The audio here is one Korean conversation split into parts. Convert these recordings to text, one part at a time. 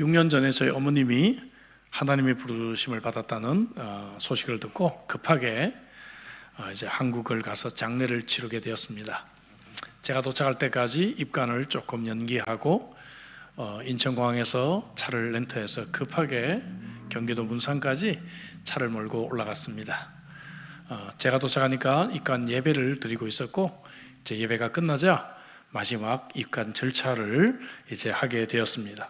6년 전에 저희 어머님이 하나님의 부르심을 받았다는 소식을 듣고 급하게 이제 한국을 가서 장례를 치르게 되었습니다. 제가 도착할 때까지 입관을 조금 연기하고 인천공항에서 차를 렌트해서 급하게 경기도 문산까지 차를 몰고 올라갔습니다. 제가 도착하니까 입관 예배를 드리고 있었고, 이제 예배가 끝나자 마지막 입관 절차를 이제 하게 되었습니다.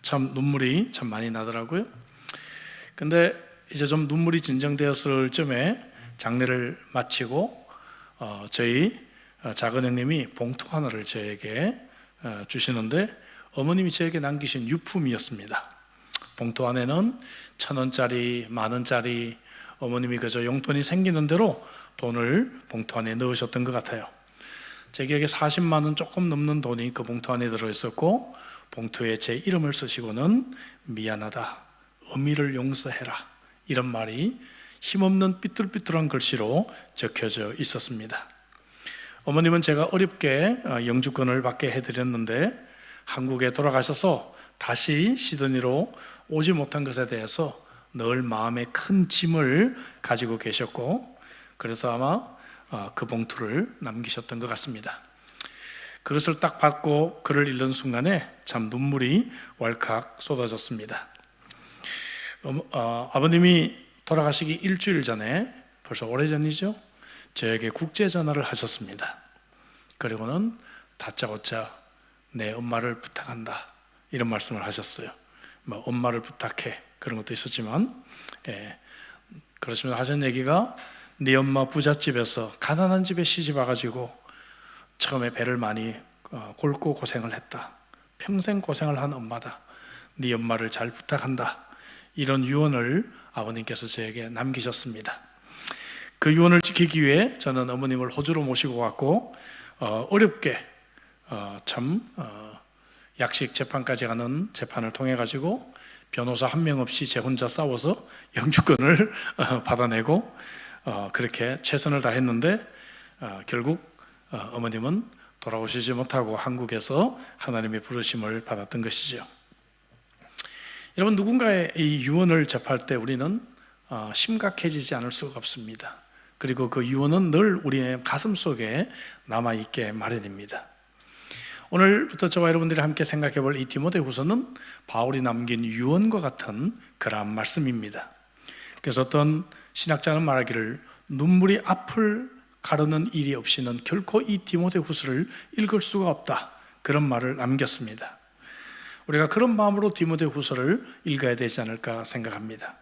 참 눈물이 참 많이 나더라고요. 근데 이제 좀 눈물이 진정되었을 쯤에 장례를 마치고 저희 작은 형님이 봉투 하나를 저에게 주시는데, 어머님이 저에게 남기신 유품이었습니다. 봉투 안에는 1,000원짜리, 10,000원짜리, 어머님이 그저 용돈이 생기는 대로 돈을 봉투 안에 넣으셨던 것 같아요. 제 기억에 40만 원 조금 넘는 돈이 그 봉투 안에 들어있었고, 봉투에 제 이름을 쓰시고는 미안하다, 어미를 용서해라, 이런 말이 힘없는 삐뚤삐뚤한 글씨로 적혀져 있었습니다. 어머님은 제가 어렵게 영주권을 받게 해드렸는데 한국에 돌아가셔서 다시 시드니로 오지 못한 것에 대해서 늘 마음에 큰 짐을 가지고 계셨고, 그래서 아마 그 봉투를 남기셨던 것 같습니다. 그것을 딱 받고 글을 읽는 순간에 참 눈물이 왈칵 쏟아졌습니다. 아버님이 돌아가시기 일주일 전에, 벌써 오래전이죠, 저에게 국제전화를 하셨습니다. 그리고는 다짜고짜 내 엄마를 부탁한다, 이런 말씀을 하셨어요. 뭐 엄마를 부탁해, 그런 것도 있었지만, 그러시면서 하신 얘기가, 네 엄마 부잣집에서 가난한 집에 시집 와가지고 처음에 배를 많이 곪고 고생을 했다, 평생 고생을 한 엄마다, 네 엄마를 잘 부탁한다, 이런 유언을 아버님께서 저에게 남기셨습니다. 그 유언을 지키기 위해 저는 어머님을 호주로 모시고 갔고, 어렵게 약식 재판까지 가는 재판을 통해 가지고 변호사 한 명 없이 제 혼자 싸워서 영주권을 받아내고, 그렇게 최선을 다했는데 결국 어머님은 돌아오시지 못하고 한국에서 하나님의 부르심을 받았던 것이죠. 여러분, 누군가의 이 유언을 접할 때 우리는 심각해지지 않을 수가 없습니다. 그리고 그 유언은 늘 우리의 가슴 속에 남아있게 마련입니다. 오늘부터 저와 여러분들이 함께 생각해 볼 이 디모데후서는 바울이 남긴 유언과 같은 그러한 말씀입니다. 그래서 어떤 신학자는 말하기를, 눈물이 앞을 가르는 일이 없이는 결코 이 디모데후서를 읽을 수가 없다, 그런 말을 남겼습니다. 우리가 그런 마음으로 디모데후서를 읽어야 되지 않을까 생각합니다.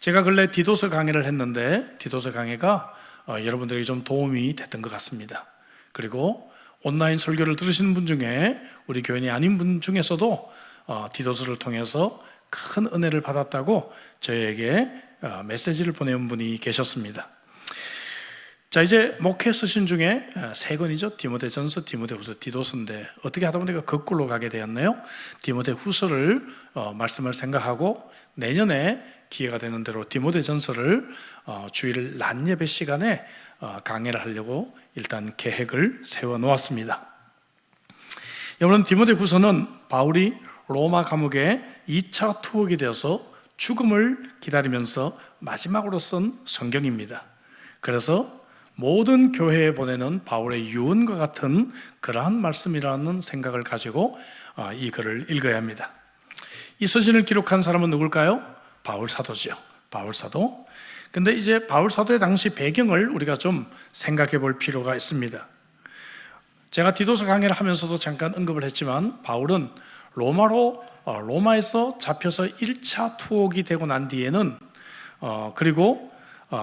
제가 근래 디도서 강의를 했는데 디도서 강의가 여러분들에게 좀 도움이 됐던 것 같습니다. 그리고 온라인 설교를 들으시는 분 중에, 우리 교인이 아닌 분 중에서도 디도서를 통해서 큰 은혜를 받았다고 저에게 메시지를 보내온 분이 계셨습니다. 자, 이제 목회 서신 중에 3권이죠. 디모데전서, 디모데후서, 디도서인데 어떻게 하다 보니까 거꾸로 가게 되었네요. 디모데후서를 말씀을 생각하고 내년에 기회가 되는 대로 디모데전서를 주일 낮 예배 시간에 강의를 하려고 일단 계획을 세워 놓았습니다. 여러분, 디모데후서는 바울이 로마 감옥에 2차 투옥이 되어서 죽음을 기다리면서 마지막으로 쓴 성경입니다. 그래서 모든 교회에 보내는 바울의 유언과 같은 그러한 말씀이라는 생각을 가지고 이 글을 읽어야 합니다. 이 서신을 기록한 사람은 누굴까요? 바울 사도죠. 바울 사도. 근데 이제 바울 사도의 당시 배경을 우리가 좀 생각해 볼 필요가 있습니다. 제가 디도서 강의를 하면서도 잠깐 언급을 했지만, 바울은 로마에서 잡혀서 1차 투옥이 되고 난 뒤에는 그리고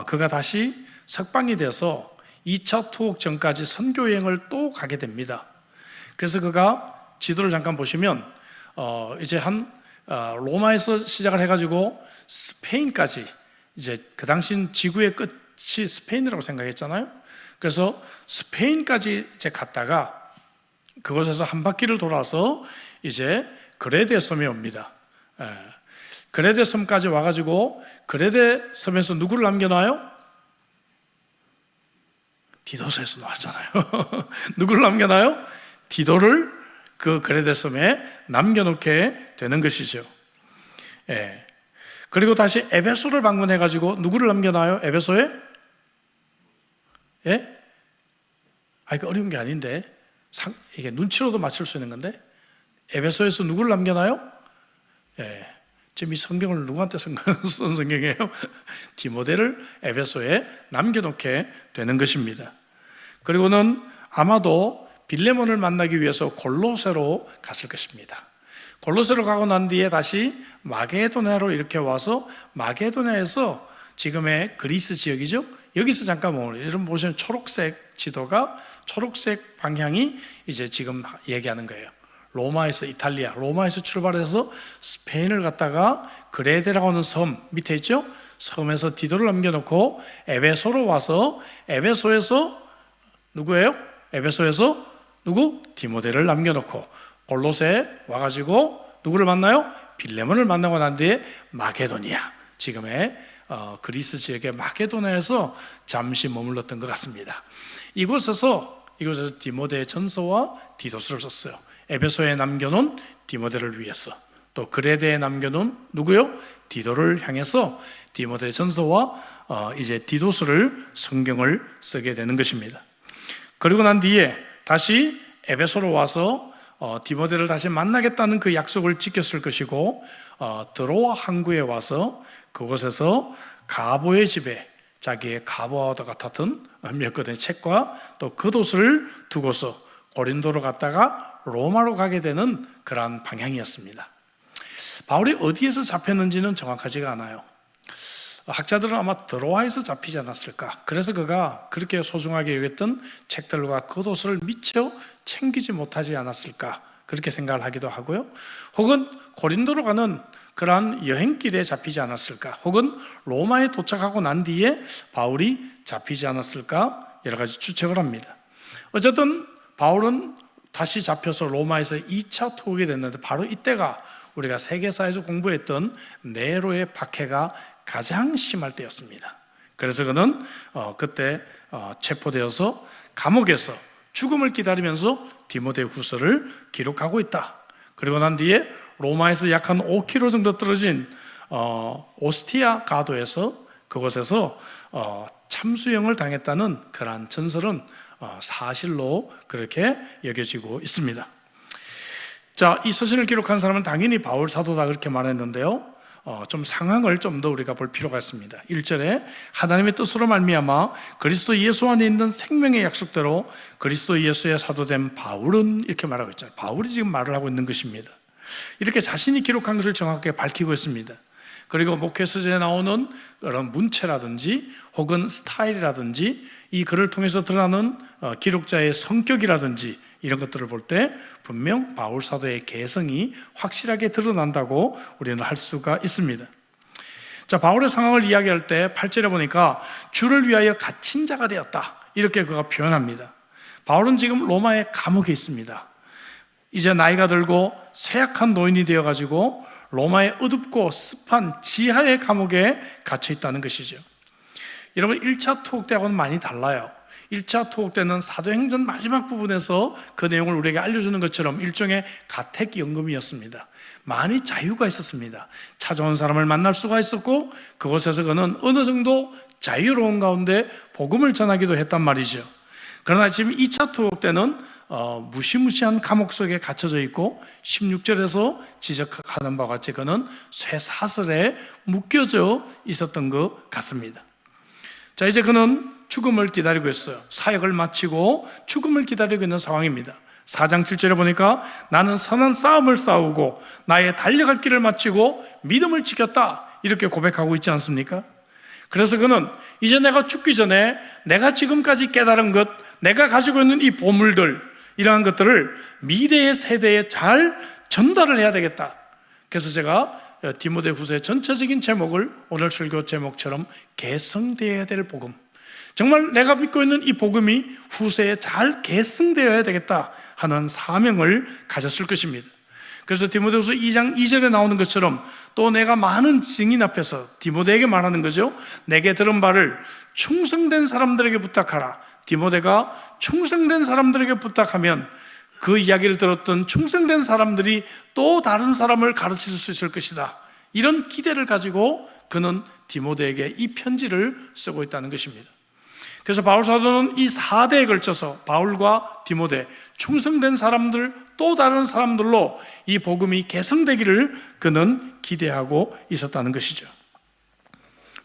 그가 다시 석방이 돼서 2차 투옥 전까지 선교 여행을 또 가게 됩니다. 그래서 그가 지도를 잠깐 보시면 이제 로마에서 시작을 해가지고 스페인까지, 이제 그 당시 지구의 끝이 스페인이라고 생각했잖아요. 그래서 스페인까지 이제 갔다가 그곳에서 한 바퀴를 돌아서 이제 그레데 섬에 옵니다. 그레데 섬까지 와가지고 그레데 섬에서 누구를 남겨놔요? 디도서에서 나왔잖아요. 누구를 남겨놔요? 디도를 그 그레데 섬에 남겨놓게 되는 것이죠. 예. 그리고 다시 에베소를 방문해가지고 누구를 남겨놔요? 에베소에? 예? 이거 어려운 게 아닌데 이게 눈치로도 맞출 수 있는 건데 에베소에서 누구를 남겨놔요? 예. 지금 이 성경을 누구한테 쓴 성경이에요? 디모데를 에베소에 남겨놓게 되는 것입니다. 그리고는 아마도 빌레몬을 만나기 위해서 골로새로 갔을 것입니다. 골로새로 가고 난 뒤에 다시 마게도냐로 이렇게 와서 마게도냐에서 지금의 그리스 지역이죠. 여기서 잠깐 머물러요. 여러분 보시면 초록색 지도가 초록색 방향이 이제 지금 얘기하는 거예요. 로마에서 이탈리아, 로마에서 출발해서 스페인을 갔다가 그레데라고 하는 섬 밑에 있죠. 섬에서 디도를 남겨놓고 에베소로 와서 에베소에서 누구예요? 에베소에서 누구? 디모데를 남겨놓고 골로새에 와가지고 누구를 만나요? 빌레몬을 만나고 난 뒤에 마게도니아, 지금의 그리스 지역의 마게도냐에서 잠시 머물렀던 것 같습니다. 이곳에서 디모데의 전서와 디도스를 썼어요. 에베소에 남겨놓은 디모데를 위해서, 또 그레데에 남겨놓은 누구요? 디도를 향해서 디모데 전서와 이제 디도스를 성경을 쓰게 되는 것입니다. 그리고 난 뒤에 다시 에베소로 와서 디모데를 다시 만나겠다는 그 약속을 지켰을 것이고, 드로아 항구에 와서 그곳에서 가보의 집에 자기의 가보와도 같았던 몇 권의 책과 또 겉옷을 두고서 고린도로 갔다가 로마로 가게 되는 그러한 방향이었습니다. 바울이 어디에서 잡혔는지는 정확하지가 않아요. 학자들은 아마 드로아에서 잡히지 않았을까. 그래서 그가 그렇게 소중하게 여겼던 책들과 겉옷을 미처 챙기지 못하지 않았을까, 그렇게 생각을 하기도 하고요. 혹은 고린도로 가는 그러한 여행길에 잡히지 않았을까, 혹은 로마에 도착하고 난 뒤에 바울이 잡히지 않았을까, 여러 가지 추측을 합니다. 어쨌든 바울은 다시 잡혀서 로마에서 2차 투옥이 됐는데, 바로 이때가 우리가 세계사에서 공부했던 네로의 박해가 가장 심할 때였습니다. 그래서 그는 그때 체포되어서 감옥에서 죽음을 기다리면서 디모데후서를 기록하고 있다. 그리고 난 뒤에 로마에서 약 한 5km 정도 떨어진 오스티아 가도에서, 그곳에서 참수형을 당했다는 그러한 전설은 사실로 그렇게 여겨지고 있습니다. 자, 이 서신을 기록한 사람은 당연히 바울 사도다, 그렇게 말했는데요. 좀 상황을 좀 더 우리가 볼 필요가 있습니다. 1절에 하나님의 뜻으로 말미암아 그리스도 예수 안에 있는 생명의 약속대로 그리스도 예수의 사도된 바울은, 이렇게 말하고 있잖아요. 바울이 지금 말을 하고 있는 것입니다. 이렇게 자신이 기록한 것을 정확하게 밝히고 있습니다. 그리고 목회서재에 나오는 그런 문체라든지 혹은 스타일이라든지 이 글을 통해서 드러나는 기록자의 성격이라든지 이런 것들을 볼 때 분명 바울 사도의 개성이 확실하게 드러난다고 우리는 할 수가 있습니다. 자, 바울의 상황을 이야기할 때 8절에 보니까 주를 위하여 갇힌 자가 되었다, 이렇게 그가 표현합니다. 바울은 지금 로마의 감옥에 있습니다. 이제 나이가 들고 쇠약한 노인이 되어가지고 로마의 어둡고 습한 지하의 감옥에 갇혀 있다는 것이죠. 여러분, 1차 투옥 때하고는 많이 달라요. 1차 투옥 때는 사도행전 마지막 부분에서 그 내용을 우리에게 알려주는 것처럼 일종의 가택연금이었습니다. 많이 자유가 있었습니다. 찾아온 사람을 만날 수가 있었고, 그곳에서 그는 어느 정도 자유로운 가운데 복음을 전하기도 했단 말이죠. 그러나 지금 2차 투옥 때는 무시무시한 감옥 속에 갇혀져 있고, 16절에서 지적하는 바와 같이 그는 쇠사슬에 묶여져 있었던 것 같습니다. 자, 이제 그는 죽음을 기다리고 있어요. 사역을 마치고 죽음을 기다리고 있는 상황입니다. 4장 7절에 보니까 나는 선한 싸움을 싸우고 나의 달려갈 길을 마치고 믿음을 지켰다, 이렇게 고백하고 있지 않습니까? 그래서 그는 이제 내가 죽기 전에 내가 지금까지 깨달은 것, 내가 가지고 있는 이 보물들, 이러한 것들을 미래의 세대에 잘 전달을 해야 되겠다. 그래서 제가 디모데후서의 전체적인 제목을 오늘 설교 제목처럼 계승되어야 될 복음, 정말 내가 믿고 있는 이 복음이 후세에 잘 계승되어야 되겠다 하는 사명을 가졌을 것입니다. 그래서 디모데후서 2장 2절에 나오는 것처럼 또 내가 많은 증인 앞에서 디모데에게 말하는 거죠. 내게 들은 바를 충성된 사람들에게 부탁하라. 디모데가 충성된 사람들에게 부탁하면 그 이야기를 들었던 충성된 사람들이 또 다른 사람을 가르칠 수 있을 것이다. 이런 기대를 가지고 그는 디모데에게 이 편지를 쓰고 있다는 것입니다. 그래서 바울 사도는 이 4대에 걸쳐서 바울과 디모데, 충성된 사람들, 또 다른 사람들로 이 복음이 계승되기를 그는 기대하고 있었다는 것이죠.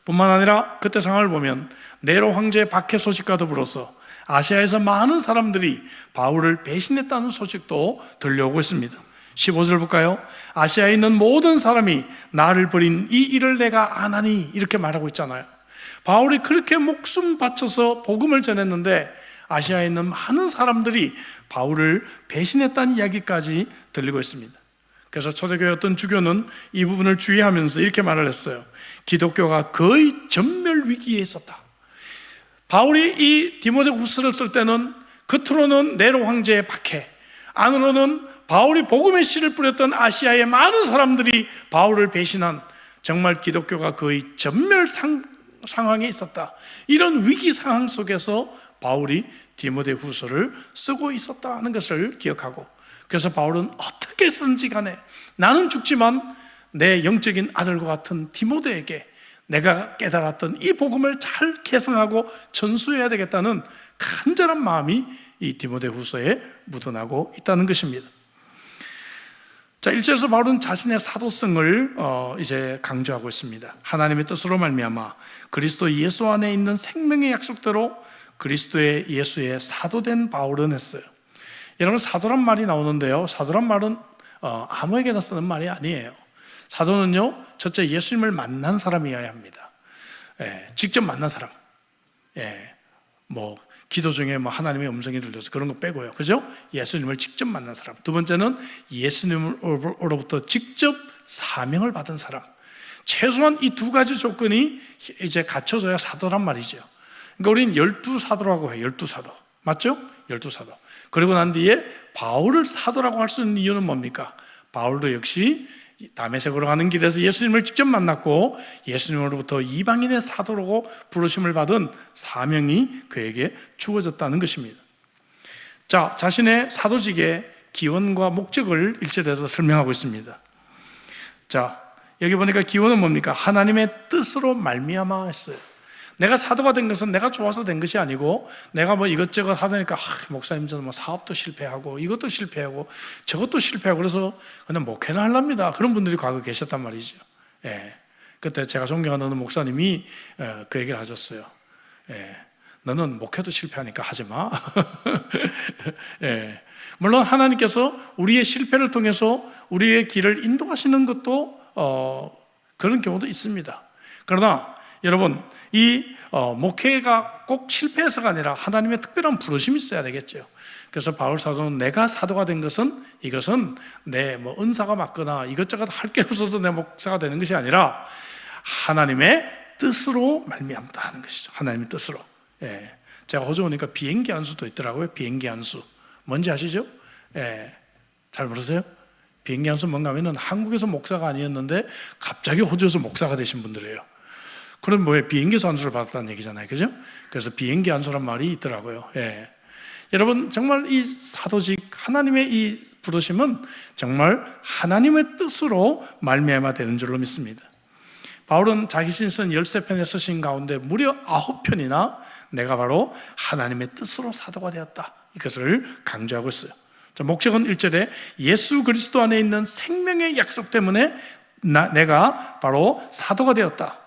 뿐만 아니라 그때 상황을 보면 네로 황제의 박해 소식과 더불어서 아시아에서 많은 사람들이 바울을 배신했다는 소식도 들려오고 있습니다. 15절 볼까요? 아시아에 있는 모든 사람이 나를 버린 이 일을 내가 아나니, 이렇게 말하고 있잖아요. 바울이 그렇게 목숨 바쳐서 복음을 전했는데 아시아에 있는 많은 사람들이 바울을 배신했다는 이야기까지 들리고 있습니다. 그래서 초대교회 어떤 주교는 이 부분을 주의하면서 이렇게 말을 했어요. 기독교가 거의 전멸 위기에 있었다. 바울이 이 디모데 후서를 쓸 때는 겉으로는 네로 황제의 박해, 안으로는 바울이 복음의 씨를 뿌렸던 아시아의 많은 사람들이 바울을 배신한, 정말 기독교가 거의 전멸 상황에 있었다. 이런 위기 상황 속에서 바울이 디모데 후서를 쓰고 있었다는 것을 기억하고, 그래서 바울은 어떻게 쓰든지 간에 나는 죽지만 내 영적인 아들과 같은 디모데에게 내가 깨달았던 이 복음을 잘 계승하고 전수해야 되겠다는 간절한 마음이 이 디모데 후서에 묻어나고 있다는 것입니다. 자, 1절에서 바울은 자신의 사도성을 이제 강조하고 있습니다. 하나님의 뜻으로 말미암아 그리스도 예수 안에 있는 생명의 약속대로 그리스도의 예수의 사도된 바울은 했어요. 여러분, 사도란 말이 나오는데요, 사도란 말은 아무에게나 쓰는 말이 아니에요. 사도는요, 첫째 예수님을 만난 사람이어야 합니다. 직접 만난 사람. 기도 중에 하나님의 음성이 들려서 그런 거 빼고요, 그죠? 예수님을 직접 만난 사람. 두 번째는 예수님으로부터 직접 사명을 받은 사람. 최소한 이 두 가지 조건이 이제 갖춰져야 사도란 말이죠. 그러니까 우리는 12사도라고 해요. 12사도. 맞죠? 12사도. 그리고 난 뒤에 바울을 사도라고 할 수 있는 이유는 뭡니까? 바울도 역시 다메섹으로 가는 길에서 예수님을 직접 만났고 예수님으로부터 이방인의 사도라고 부르심을 받은 사명이 그에게 주어졌다는 것입니다. 자, 자신의 사도직의 기원과 목적을 1절에서 설명하고 있습니다. 자, 여기 보니까 기원은 뭡니까? 하나님의 뜻으로 말미암아 했어요. 내가 사도가 된 것은 내가 좋아서 된 것이 아니고, 내가 이것저것 하다니까 목사님 저는 사업도 실패하고 이것도 실패하고 저것도 실패하고 그래서 그냥 목회나 하랍니다. 그런 분들이 과거에 계셨단 말이죠. 그때 제가 존경하는 어느 목사님이 그 얘기를 하셨어요. 너는 목회도 실패하니까 하지 마. 물론 하나님께서 우리의 실패를 통해서 우리의 길을 인도하시는 것도 그런 경우도 있습니다. 그러나 여러분, 이 목회가 꼭 실패해서가 아니라 하나님의 특별한 부르심이 있어야 되겠죠. 그래서 바울 사도는 내가 사도가 된 것은 이것은 내 은사가 맞거나 이것저것 할 게 없어서 내 목사가 되는 것이 아니라 하나님의 뜻으로 말미암다 하는 것이죠. 하나님의 뜻으로. 제가 호주 오니까 비행기 안수도 있더라고요. 비행기 안수. 뭔지 아시죠? 잘 모르세요? 비행기 안수 뭔가 하면은 한국에서 목사가 아니었는데 갑자기 호주에서 목사가 되신 분들이에요. 그럼 비행기에서 안수를 받았다는 얘기잖아요, 그죠? 그래서 비행기 안수란 말이 있더라고요. 여러분, 정말 이 사도직, 하나님의 이 부르심은 정말 하나님의 뜻으로 말미암아 되는 줄로 믿습니다. 바울은 자기 신선 13편의 서신 가운데 무려 9편이나 내가 바로 하나님의 뜻으로 사도가 되었다, 이것을 강조하고 있어요. 자, 목적은 1절에 예수 그리스도 안에 있는 생명의 약속 때문에 내가 바로 사도가 되었다.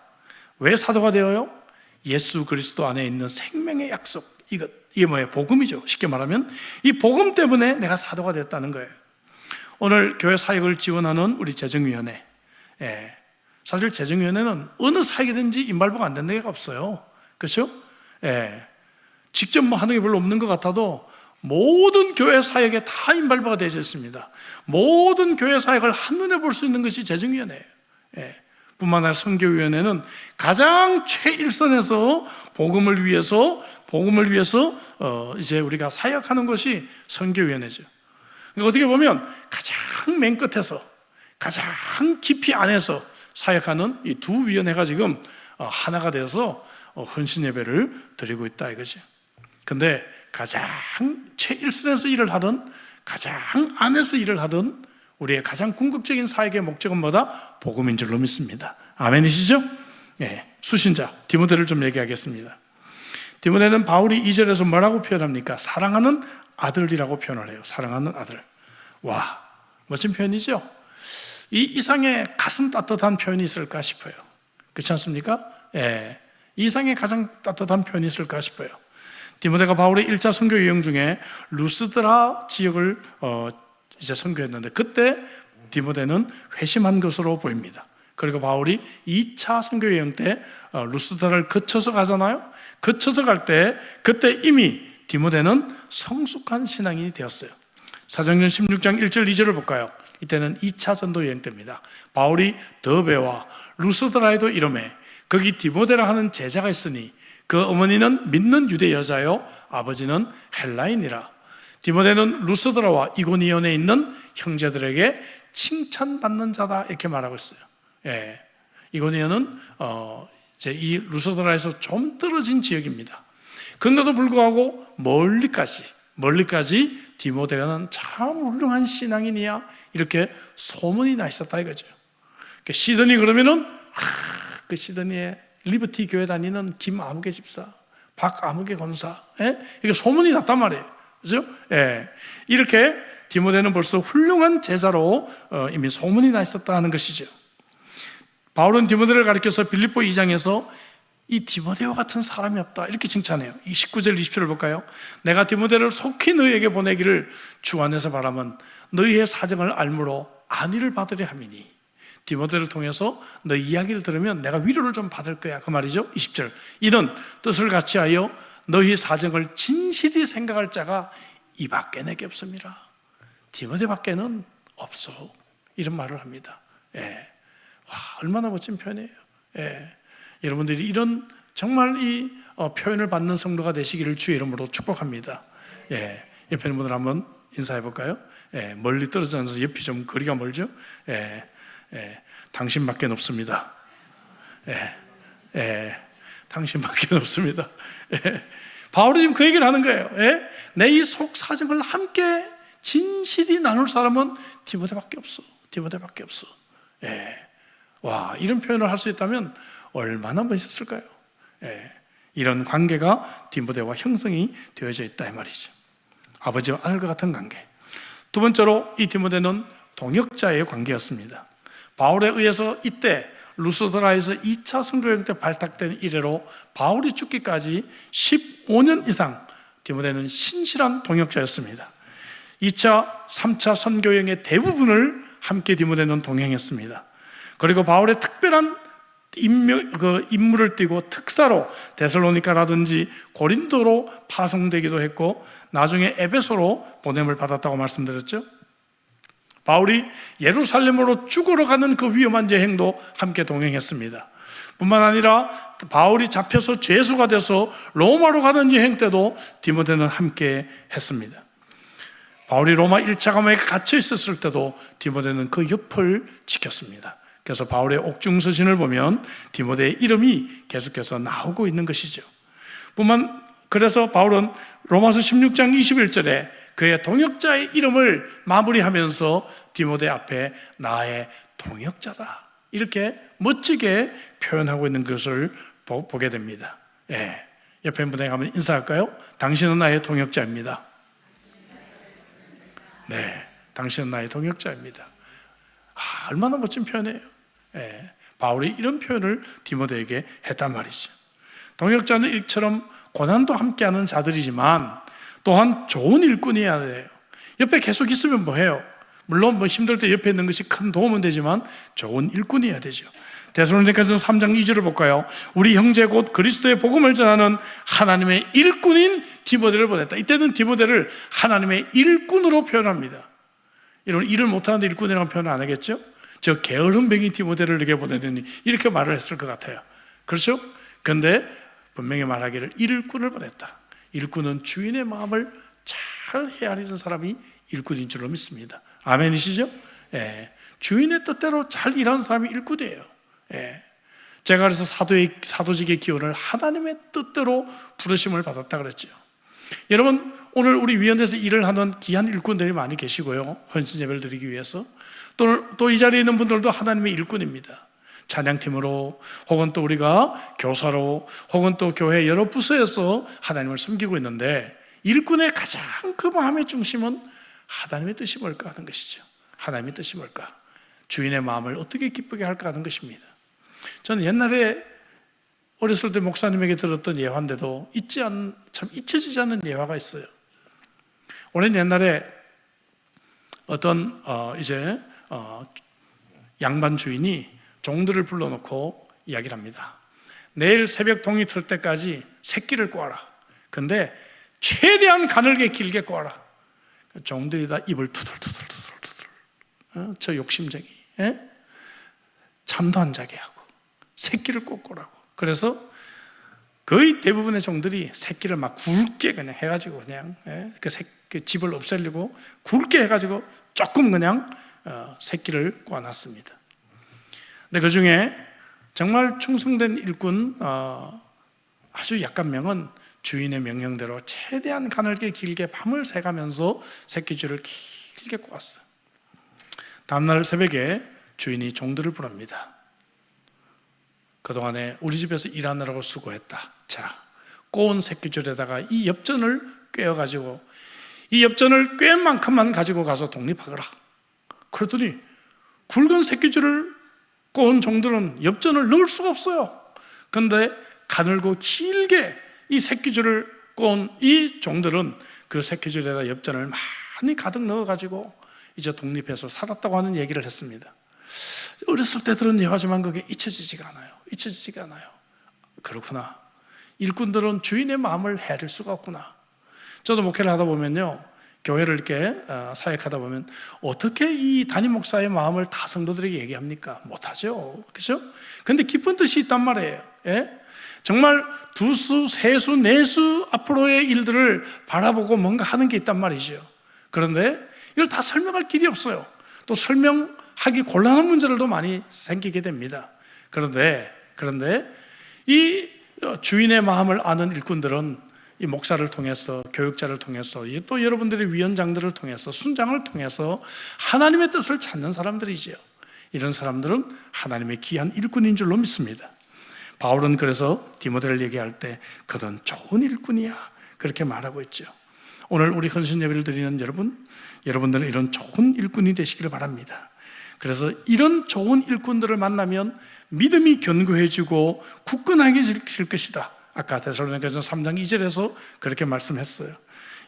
왜 사도가 되어요? 예수 그리스도 안에 있는 생명의 약속. 이게 뭐예요? 복음이죠. 쉽게 말하면 이 복음 때문에 내가 사도가 되었다는 거예요. 오늘 교회 사역을 지원하는 우리 재정위원회, 사실 재정위원회는 어느 사역이든지 임발부가 안 되는 데가 없어요. 그렇죠? 직접 하는 게 별로 없는 것 같아도 모든 교회 사역에 다 임발부가 되어 있습니다. 모든 교회 사역을 한눈에 볼 수 있는 것이 재정위원회예요. 뿐만 아니라 선교위원회는 가장 최일선에서 복음을 위해서 이제 우리가 사역하는 것이 선교위원회죠. 그러니까 어떻게 보면 가장 맨 끝에서 가장 깊이 안에서 사역하는 이 두 위원회가 지금 하나가 되어서 헌신 예배를 드리고 있다 이거죠. 근데 가장 최일선에서 일을 하던 가장 안에서 일을 하던 우리의 가장 궁극적인 사역의 목적은 뭐다? 복음인 줄로 믿습니다. 아멘이시죠? 예, 수신자 디모데를 좀 얘기하겠습니다. 디모데는 바울이 2절에서 뭐라고 표현합니까? 사랑하는 아들이라고 표현을 해요. 사랑하는 아들. 와, 멋진 표현이죠? 이 이상의 가슴 따뜻한 표현이 있을까 싶어요. 그렇지 않습니까? 예, 이 이상의 가장 따뜻한 표현이 있을까 싶어요. 디모데가 바울의 1차 선교 여행 중에 루스드라 지역을 이제 선교했는데, 그때 디모데는 회심한 것으로 보입니다. 그리고 바울이 2차 선교 여행 때 루스드라를 거쳐서 가잖아요. 거쳐서 갈 때 그때 이미 디모데는 성숙한 신앙인이 되었어요. 사도행전 16장 1절 2절을 볼까요? 이때는 2차 전도 여행 때입니다. 바울이 더베와 루스드라에도 이르매 거기 디모데라 하는 제자가 있으니 그 어머니는 믿는 유대 여자요 아버지는 헬라인이라. 디모데는 루스드라와 이고니온에 있는 형제들에게 칭찬받는 자다 이렇게 말하고 있어요. 예, 이고니온은 이제 이 루스드라에서 좀 떨어진 지역입니다. 그런데도 불구하고 멀리까지 디모데는 참 훌륭한 신앙인이야 이렇게 소문이 나 있었다 이거죠. 시드니 그러면은 그 시드니에 리버티 교회 다니는 김아무개 집사, 박아무개 권사, 이게 소문이 났단 말이에요. 그죠? 예. 이렇게 디모데는 벌써 훌륭한 제자로 이미 소문이 나 있었다 하는 것이죠. 바울은 디모데를 가리켜서 빌립보 2장에서 이 디모데와 같은 사람이 없다 이렇게 칭찬해요. 이 19절 20절을 볼까요? 내가 디모데를 속히 너희에게 보내기를 주 안에서 바라면 너희의 사정을 알므로 안위를 받으려 함이니. 디모데를 통해서 너희 이야기를 들으면 내가 위로를 좀 받을 거야 그 말이죠. 20절 이런 뜻을 같이 하여 너희 사정을 진실히 생각할 자가 이 밖에 내게 없습니다. 디모데 밖에는 없어 이런 말을 합니다. 예. 와, 얼마나 멋진 표현이에요. 예. 여러분들이 이런 정말 이 표현을 받는 성도가 되시기를 주의 이름으로 축복합니다. 예. 옆에 있는 분들 한번 인사해 볼까요? 예. 멀리 떨어져 앉아서 옆이 좀 거리가 멀죠? 예. 예, 당신밖에 없습니다. 예, 예, 당신밖에 없습니다. 예, 바울이 지금 그 얘기를 하는 거예요. 예? 내 이 속 사정을 함께 진실히 나눌 사람은 디모데밖에 없어. 디모데밖에 없어. 예, 와, 이런 표현을 할 수 있다면 얼마나 멋있을까요? 예, 이런 관계가 디모데와 형성이 되어져 있다 이 말이죠. 아버지와 아들과 같은 관계. 두 번째로 이 디모데는 동역자의 관계였습니다. 바울에 의해서 이때 루스드라에서 2차 선교여행 때 발탁된 이래로 바울이 죽기까지 15년 이상 디모데는 신실한 동역자였습니다. 2차, 3차 선교여행의 대부분을 함께 디모데는 동행했습니다. 그리고 바울의 특별한 임무를 띠고 특사로 데살로니가라든지 고린도로 파송되기도 했고 나중에 에베소로 보냄을 받았다고 말씀드렸죠. 바울이 예루살렘으로 죽으러 가는 그 위험한 여행도 함께 동행했습니다. 뿐만 아니라 바울이 잡혀서 죄수가 돼서 로마로 가는 여행 때도 디모데는 함께 했습니다. 바울이 로마 1차 감옥에 갇혀 있었을 때도 디모데는 그 옆을 지켰습니다. 그래서 바울의 옥중서신을 보면 디모데의 이름이 계속해서 나오고 있는 것이죠. 그래서 바울은 로마서 16장 21절에 그의 동역자의 이름을 마무리하면서 디모데 앞에 나의 동역자다 이렇게 멋지게 표현하고 있는 것을 보게 됩니다. 예. 옆에 분에게 한번 인사할까요? 당신은 나의 동역자입니다. 네, 당신은 나의 동역자입니다. 얼마나 멋진 표현이에요. 예. 바울이 이런 표현을 디모데에게 했단 말이죠. 동역자는 이처럼 고난도 함께하는 자들이지만 또한 좋은 일꾼이어야 돼요. 옆에 계속 있으면 뭐해요? 물론 힘들 때 옆에 있는 것이 큰 도움은 되지만 좋은 일꾼이어야 되죠. 데살로니가서 3장 2절을 볼까요? 우리 형제 곧 그리스도의 복음을 전하는 하나님의 일꾼인 디모데를 보냈다. 이때는 디모데를 하나님의 일꾼으로 표현합니다. 이런 일을 못하는데 일꾼이라는 표현을 안 하겠죠? 저 게으름뱅이 디모데를 이렇게 보내더니 이렇게 말을 했을 것 같아요. 그렇죠? 그런데 분명히 말하기를 일꾼을 보냈다. 일꾼은 주인의 마음을 잘 헤아리는 사람이 일꾼인 줄로 믿습니다. 아멘이시죠? 예. 주인의 뜻대로 잘 일하는 사람이 일꾼이에요. 예. 제가 그래서 사도직의 기원을 하나님의 뜻대로 부르심을 받았다 그랬죠. 여러분, 오늘 우리 위원회에서 일을 하는 귀한 일꾼들이 많이 계시고요, 헌신 예배를 드리기 위해서. 또 이 자리에 있는 분들도 하나님의 일꾼입니다. 찬양팀으로, 혹은 또 우리가 교사로, 혹은 또 교회 여러 부서에서 하나님을 섬기고 있는데, 일꾼의 가장 그 마음의 중심은 하나님의 뜻이 뭘까 하는 것이죠. 하나님의 뜻이 뭘까? 주인의 마음을 어떻게 기쁘게 할까 하는 것입니다. 저는 옛날에 어렸을 때 목사님에게 들었던 예화인데도 참 잊혀지지 않는 예화가 있어요. 오랜 옛날에 어떤 양반 주인이 종들을 불러놓고 이야기를 합니다. 내일 새벽 동이 틀 때까지 새끼를 꼬아라. 근데 최대한 가늘게 길게 꼬아라. 종들이 다 입을 투들투들 저 욕심쟁이, 잠도 안 자게 하고 새끼를 꼭 꼬라고. 그래서 거의 대부분의 종들이 새끼를 막 굵게 그냥 해가지고 그냥 그 집을 없애려고 굵게 해가지고 조금 그냥 새끼를 꼬아놨습니다. 근데 그 중에 정말 충성된 일꾼 아주 약간 명은 주인의 명령대로 최대한 가늘게 길게 밤을 새가면서 새끼줄을 길게 꼬았어요. 다음날 새벽에 주인이 종들을 부릅니다. 그동안에 우리 집에서 일하느라고 수고했다. 자, 꼬은 새끼줄에다가 이 엽전을 꿰어가지고 이 엽전을 꿰 만큼만 가지고 가서 독립하거라. 그랬더니 굵은 새끼줄을 꼬은 종들은 엽전을 넣을 수가 없어요. 그런데 가늘고 길게 이 새끼줄을 꼬은 이 종들은 그 새끼줄에다 엽전을 많이 가득 넣어가지고 이제 독립해서 살았다고 하는 얘기를 했습니다. 어렸을 때 들은 예화지만 그게 잊혀지지가 않아요. 그렇구나. 일꾼들은 주인의 마음을 헤아릴 수가 없구나. 저도 목회를 하다 보면요, 교회를 이렇게 사역하다 보면 어떻게 이 담임 목사의 마음을 다 성도들에게 얘기합니까? 못하죠. 그렇죠? 근데 깊은 뜻이 있단 말이에요. 정말 두수, 세수, 네수 앞으로의 일들을 바라보고 뭔가 하는 게 있단 말이죠. 그런데 이걸 다 설명할 길이 없어요. 또 설명하기 곤란한 문제들도 많이 생기게 됩니다. 그런데 이 주인의 마음을 아는 일꾼들은 이 목사를 통해서, 교육자를 통해서, 또 여러분들의 위원장들을 통해서, 순장을 통해서 하나님의 뜻을 찾는 사람들이지요. 이런 사람들은 하나님의 귀한 일꾼인 줄로 믿습니다. 바울은 그래서 디모데를 얘기할 때 그는 좋은 일꾼이야, 그렇게 말하고 있죠. 오늘 우리 헌신 예배를 드리는 여러분들은 이런 좋은 일꾼이 되시기를 바랍니다. 그래서 이런 좋은 일꾼들을 만나면 믿음이 견고해지고 굳건해질 것이다. 아까 데살로니가서 3장 2절에서 그렇게 말씀했어요.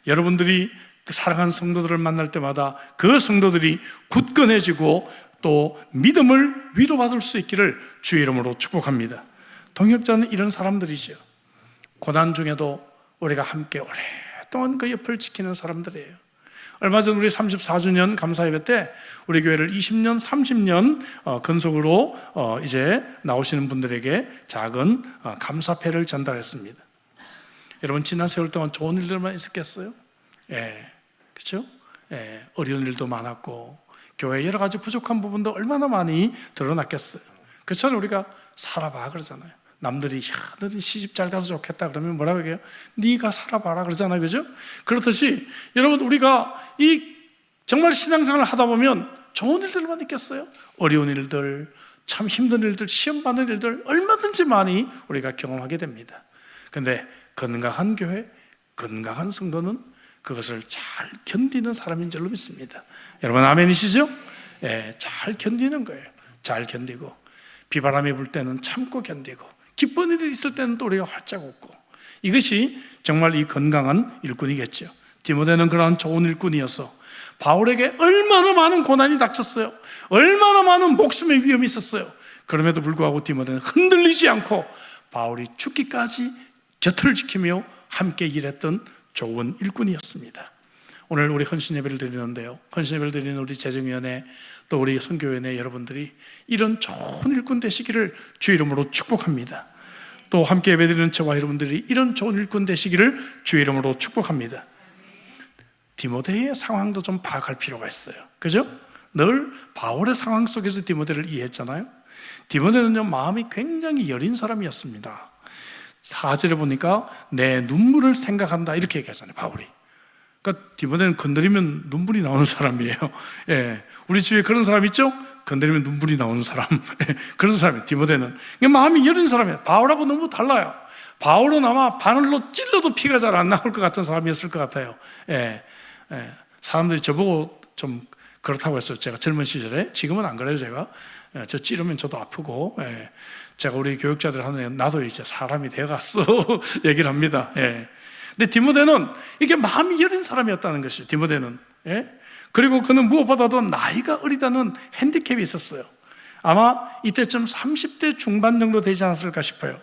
여러분들이 그 사랑하는 성도들을 만날 때마다 그 성도들이 굳건해지고 또 믿음을 위로받을 수 있기를 주의 이름으로 축복합니다. 동역자는 이런 사람들이죠. 고난 중에도 우리가 함께 오랫동안 그 옆을 지키는 사람들이에요. 얼마 전 우리 34주년 감사예배 때 우리 교회를 20년, 30년 근속으로 이제 나오시는 분들에게 작은 감사패를 전달했습니다. 여러분, 지난 세월 동안 좋은 일들만 있었겠어요? 그렇죠? 어려운 일도 많았고 교회 여러 가지 부족한 부분도 얼마나 많이 드러났겠어요. 그렇잖아요. 우리가 살아봐 그러잖아요. 남들이 너희 시집 잘 가서 좋겠다 그러면 뭐라고 얘기해요? 네가 살아봐라 그러잖아요. 그죠? 그렇듯이 여러분, 우리가 이 정말 신앙생활을 하다 보면 좋은 일들만 있겠어요? 어려운 일들, 참 힘든 일들, 시험 받는 일들 얼마든지 많이 우리가 경험하게 됩니다. 그런데 건강한 교회, 건강한 성도는 그것을 잘 견디는 사람인 줄로 믿습니다. 여러분 아멘이시죠? 잘 견디는 거예요. 잘 견디고 비바람이 불 때는 참고 견디고 기쁜 일이 있을 때는 또 우리가 활짝 웃고, 이것이 정말 이 건강한 일꾼이겠죠. 디모데는 그러한 좋은 일꾼이어서 바울에게 얼마나 많은 고난이 닥쳤어요. 얼마나 많은 목숨의 위험이 있었어요. 그럼에도 불구하고 디모데는 흔들리지 않고 바울이 죽기까지 곁을 지키며 함께 일했던 좋은 일꾼이었습니다. 오늘 우리 헌신 예배를 드리는데요, 헌신 예배를 드리는 우리 재정위원회 또 우리 선교위원회 여러분들이 이런 좋은 일꾼 되시기를 주 이름으로 축복합니다. 또 함께 예배 드리는 저와 여러분들이 이런 좋은 일꾼 되시기를 주 이름으로 축복합니다. 디모데의 상황도 좀 파악할 필요가 있어요. 그죠? 늘 바울의 상황 속에서 디모데를 이해했잖아요. 디모데는요, 마음이 굉장히 여린 사람이었습니다. 4절에 보니까 내 눈물을 생각한다 이렇게 얘기하잖아요, 바울이. 그러니까 디모데는 건드리면 눈물이 나오는 사람이에요. 예, 우리 주위에 그런 사람 있죠? 건드리면 눈물이 나오는 사람. 그런 사람이에요, 디모데는. 마음이 여린 사람이에요. 바울하고 너무 달라요. 바울은 아마 바늘로 찔러도 피가 잘 안 나올 것 같은 사람이었을 것 같아요. 예, 예. 사람들이 저보고 좀 그렇다고 했어요. 제가 젊은 시절에. 지금은 안 그래요, 제가. 예, 저 찌르면 저도 아프고. 예. 제가 우리 교육자들 하는 나도 이제 사람이 되어갔어. 얘기를 합니다. 예. 근데 디모데는 이게 마음이 여린 사람이었다는 것이죠, 디모데는. 예? 그리고 그는 무엇보다도 나이가 어리다는 핸디캡이 있었어요. 아마 이때쯤 30대 중반 정도 되지 않았을까 싶어요.